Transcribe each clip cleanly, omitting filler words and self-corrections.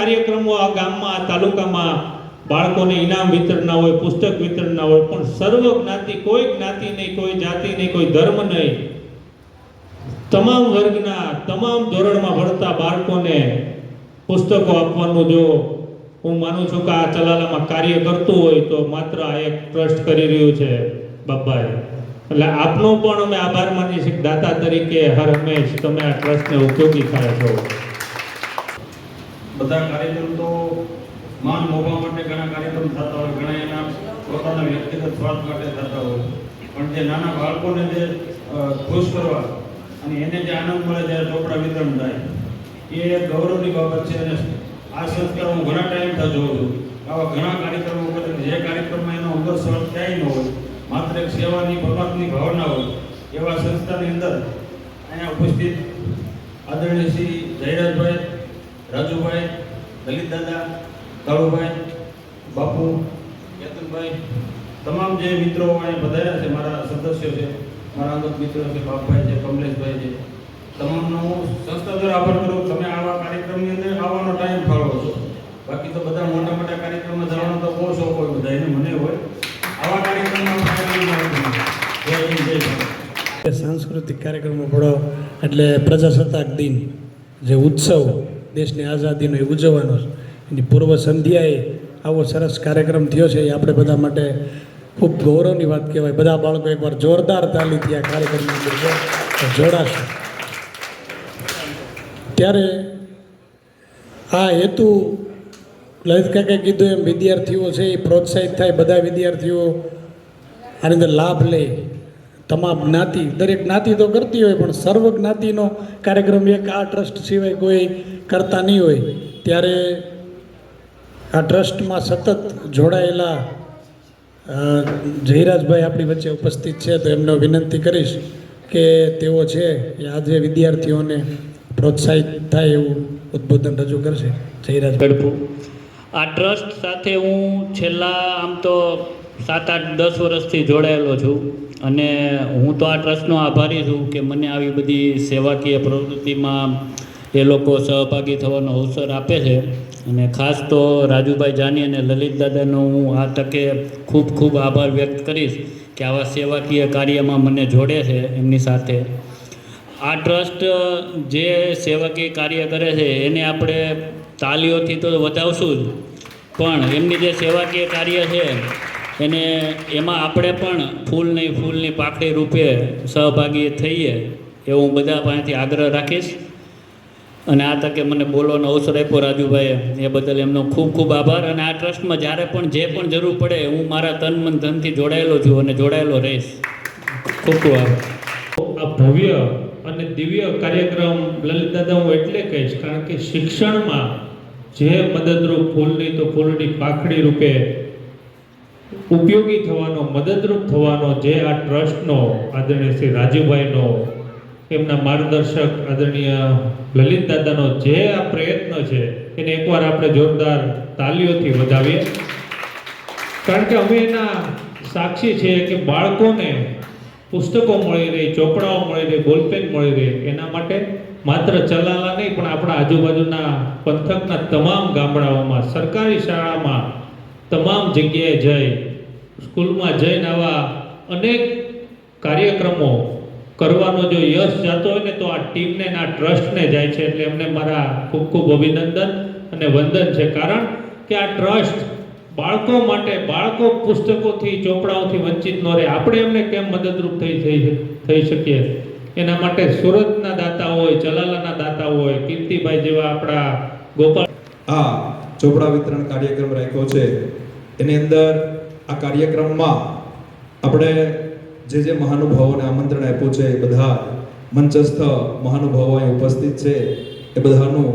કાર્યક્રમો આ ગામમાં આ તાલુકામાં બાળકોને ઇનામ વિતરણના હોય, પુસ્તક વિતરણના હોય, પણ સર્વ જ્ઞાતિ, કોઈ જ્ઞાતિ નહીં, કોઈ જાતિ નહીં, કોઈ ધર્મ નહીં, તમામ વર્ગના તમામ ધોરણમાં ભણતા બાળકોને પુસ્તકો આપવાનું જો હું માનું છું કે આ ચલાલામાં કાર્ય કરતું હોય તો માત્ર આ એક ટ્રસ્ટ કરી રહ્યું છે બાપાએ. એટલે આપનો પણ અમે આભાર માનીએ છીએ દાતા તરીકે હર હંમેશ તમે આ ટ્રસ્ટને ઉપયોગી થાય છો. બધા કાર્યક્રમ તો માન મોભા માટે ઘણા કાર્યક્રમ થતા હોય, ઘણા એના પોતાના વ્યક્તિગત સ્વાર્થ માટે થતા હોય, પણ જે નાના બાળકોને જે ખુશ કરવા અને એને જે આનંદ મળે જ્યારે ચોપડા વિતરણ થાય એ ગૌરવની બાબત છે. અને આ સંસ્કાર હું ઘણા ટાઈમથી જોઉં છું. આવા ઘણા કાર્યક્રમો કરે જે કાર્યક્રમમાં એનો અંદર સ્વાર્થ ક્યાંય ન હોય, માત્ર એક સેવાની પરમાત્માની ભાવના હોય, એવા સંસ્થાની અંદર અહીંયા ઉપસ્થિત આદરણીય શ્રી જયરાજભાઈ, રાજુભાઈ, દલિત દાદા, કાળુભાઈ, બાપુ, કેતનભાઈ, તમામ જે મિત્રો અહીંયા પધાર્યા છે, મારા સદસ્યો છે, મારા અંગત મિત્રો છે, બાપભાઈ છે, કમલેશભાઈ છે, તમામનો હું સંસ્થા દ્વારા આભાર કરું. તમે આવા કાર્યક્રમની અંદર આવવાનો ટાઈમ ફાળવો છો. બાકી તો બધા મોટા મોટા કાર્યક્રમમાં જવાનો તો બહુ શોખ હોય બધાને, મને હોય. આવા કાર્યક્રમમાં સાંસ્કૃતિક કાર્યક્રમો પડો એટલે પ્રજાસત્તાક દિન જે ઉત્સવ દેશની આઝાદીનો એ ઉજવવાનો છે, એની પૂર્વ સંધ્યાએ આવો સરસ કાર્યક્રમ થયો છે એ આપણે બધા માટે ખૂબ ગૌરવની વાત કહેવાય. બધા બાળકો એકવાર જોરદાર તાલીથી આ કાર્યક્રમની અંદર જોડાશે. ત્યારે આ હેતુ લલિત કાકાએ કીધું એમ વિદ્યાર્થીઓ છે એ પ્રોત્સાહિત થાય, બધા વિદ્યાર્થીઓ આની અંદર લાભ લે. તમામ જ્ઞાતિ, દરેક જ્ઞાતિ તો કરતી હોય પણ સર્વ જ્ઞાતિનો કાર્યક્રમ એક આ ટ્રસ્ટ સિવાય કોઈ કરતા નહીં હોય. ત્યારે આ ટ્રસ્ટમાં સતત જોડાયેલા જયરાજભાઈ આપણી વચ્ચે ઉપસ્થિત છે, તો એમને વિનંતી કરીશ કે તેઓ છે એ આજે વિદ્યાર્થીઓને પ્રોત્સાહિત થાય એવું ઉદ્બોધન રજૂ કરશે. જયરાજ ગઢપુ. આ ટ્રસ્ટ સાથે હું છેલ્લા આમ તો 7-8-10 વર્ષથી જોડાયેલો છું અને હું તો આ ટ્રસ્ટનો આભારી છું કે મને આવી બધી સેવાકીય પ્રવૃત્તિમાં એ લોકો સહભાગી થવાનો અવસર આપે છે. અને ખાસ તો રાજુભાઈ જાની અને લલિત દાદાનો હું આ તકે ખૂબ ખૂબ આભાર વ્યક્ત કરીશ કે આવા સેવાકીય કાર્યમાં મને જોડે છે એમની સાથે. આ ટ્રસ્ટ જે સેવાકીય કાર્ય કરે છે એને આપણે તાલીઓથી તો વધાવશું જ, પણ એમની જે સેવાકીય કાર્ય છે એને એમાં આપણે પણ ફૂલની પાકડી રૂપે સહભાગી થઈએ એવું હું બધા પાસેથી આગ્રહ રાખીશ. અને આ તકે મને બોલવાનો અવસર આપ્યો રાજુભાઈએ, એ બદલ એમનો ખૂબ ખૂબ આભાર. અને આ ટ્રસ્ટમાં જ્યારે પણ જે પણ જરૂર પડે હું મારા તન મન ધનથી જોડાયેલો છું અને જોડાયેલો રહીશ. ખૂબ ખૂબ આભાર. આ ભવ્ય અને દિવ્ય કાર્યક્રમ લલિત દાદા હું એટલે કહીશ કારણ કે શિક્ષણમાં જે મદદરૂપ ફૂલની તો ફૂલની પાખડી રૂપે ઉપયોગી થવાનો, મદદરૂપ થવાનો જે આ ટ્રસ્ટનો આદરણીય શ્રી રાજુભાઈનો, એમના માર્ગદર્શક આદરણીય લલિત દાદાનો જે આ પ્રયત્ન છે એને એકવાર આપણે જોરદાર તાલીઓથી વધાવીએ. કારણ કે અમે એના સાક્ષી છીએ કે બાળકોને પુસ્તકો મળી રહી, ચોપડાઓ મળી રહી, બોલપેન મળી રહી, એના માટે માત્ર ચલાલા નહીં પણ આપણા આજુબાજુના પંથકના તમામ ગામડાઓમાં, સરકારી શાળામાં, તમામ જગ્યાએ જઈ, સ્કૂલમાં જઈને આવા અનેક કાર્યક્રમો કરવાનો જો યશ જાતો હોય ને તો આ ટીમને અને આ ટ્રસ્ટને જાય છે. એટલે એમને મારા ખૂબ ખૂબ અભિનંદન અને વંદન છે. કારણ કે આ ટ્રસ્ટ બાળકો માટે, બાળકો પુસ્તકોથી, ચોપડાઓથી વંચિત ન રહે, આપણે એમને કેમ મદદરૂપ થઈ શકીએ એના માટે સુરતના દાતા હોય, ચલાલાના દાતા હોય, કીર્તિભાઈ જેવા આપણા ગોપાલ આ ચોપડા વિતરણ કાર્યક્રમ રાખ્યો છે. એની અંદર આ કાર્યક્રમમાં આપણે જે મહાનુભાવોને આમંત્રણ આપ્યું છે એ બધા મંચસ્થ મહાનુભાવો અહીં ઉપસ્થિત છે એ બધાનું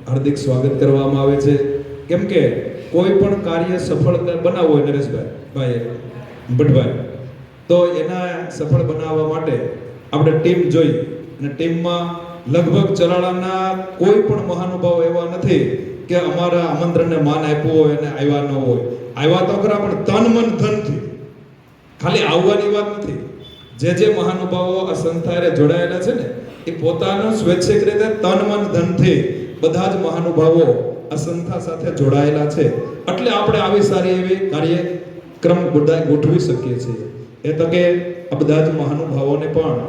હાર્દિક સ્વાગત કરવામાં આવે છે. કેમ કે કોઈ પણ કાર્ય સફળ બનાવવું હોય નરેશભાઈ ભટ્ટભાઈ, તો એના સફળ બનાવવા માટે આપણે ટીમ જોઈ, અને ટીમમાં લગભગ ચલાળાના કોઈ પણ મહાનુભાવ એવા નથી કે અમારા આમંત્રણને માન આપ્યું હોય અને આવ્યા ન હોય. આવ્યા તો ખરા પણ તન મન ધનથી, ખાલી આવવાની વાત નથી. જે મહાનુભાવો આ સંસ્થાએ જોડાયેલા છે ને એ પોતાનું સ્વૈચ્છિક રીતે તન મન ધનથી બધા જ મહાનુભાવો આ સંસ્થા સાથે જોડાયેલા છે એટલે આપણે આવી સારી એવી કાર્યક્રમ બધા ગોઠવી શકીએ છીએ. એ તકે આ બધા જ મહાનુભાવોને પણ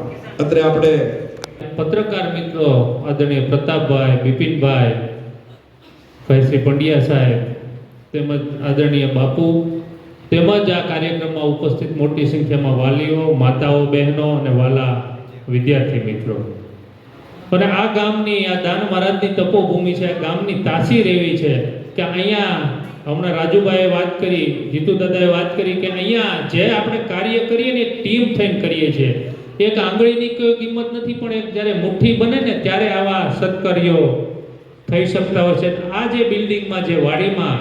અત્રે આપણે પત્રકાર મિત્રો આદરણીય પ્રતાપભાઈ, બિપિનભાઈ, ભાઈ શ્રી પંડ્યા સાહેબ તેમજ આદરણીય બાપુ તેમજ આ કાર્યક્રમમાં ઉપસ્થિત મોટી સંખ્યામાં વાલીઓ, માતાઓ, બહેનો અને વાલા વિદ્યાર્થી મિત્રો અને આ ગામની આ દાન મહારાજની તપોભૂમિ છે. આ ગામની તાસીર એવી છે કે અહીંયા હમણાં રાજુભાઈએ વાત કરી, જીતુ દાદાએ વાત કરી કે અહીંયા જે આપણે કાર્ય કરીએ ને ટીમ થઈને કરીએ છીએ. એક આંગળીની કોઈ કિંમત નથી પણ એક જ્યારે મુઠ્ઠી બને ને ત્યારે આવા સત્કાર્યો થઈ શકતા હોય છે. આ જે બિલ્ડિંગમાં જે વાડીમાં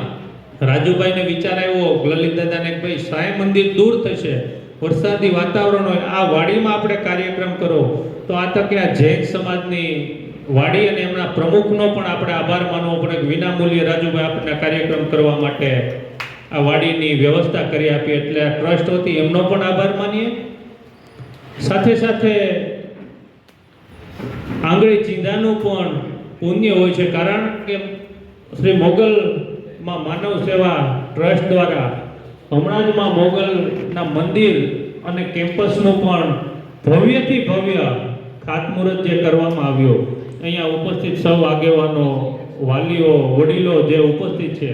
રાજુભાઈને વિચાર આવ્યો લલિત દાદાને કે ભાઈ સાંઈ મંદિર દૂર થશે, વરસાદી વાતાવરણ હોય, આ વાડીમાં આપણે કાર્યક્રમ કરો તો આ તકે આ જૈન સમાજની વાડી અને એમના પ્રમુખનો પણ આપણે આભાર માનવો પડે કે વિનામૂલ્યે રાજુભાઈ આપણને કાર્યક્રમ કરવા માટે આ વાડીની વ્યવસ્થા કરી આપી. એટલે આ ટ્રસ્ટ હતી એમનો પણ આભાર માનીએ. સાથે સાથે આંગળી ચીંધાનું પણ પુણ્ય હોય છે, કારણ કે શ્રી મોગલમાં માનવ સેવા ટ્રસ્ટ દ્વારા હમણાં જ માં મોગલના મંદિર અને કેમ્પસનું પણ ભવ્યથી ભવ્ય ખાતમુહૂર્ત જે કરવામાં આવ્યો. અહીંયા ઉપસ્થિત સૌ આગેવાનો, વાલીઓ, વડીલો જે ઉપસ્થિત છે,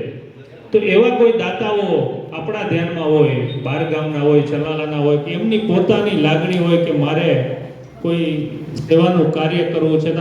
તો એવા કોઈ દાતાઓ આપણા ધ્યાનમાં હોય, બાર ગામના હોય, ચલાલાના હોય, કે એમની પોતાની લાગણી હોય કે મારે કોઈ સેવાનું કાર્ય કરવું છે.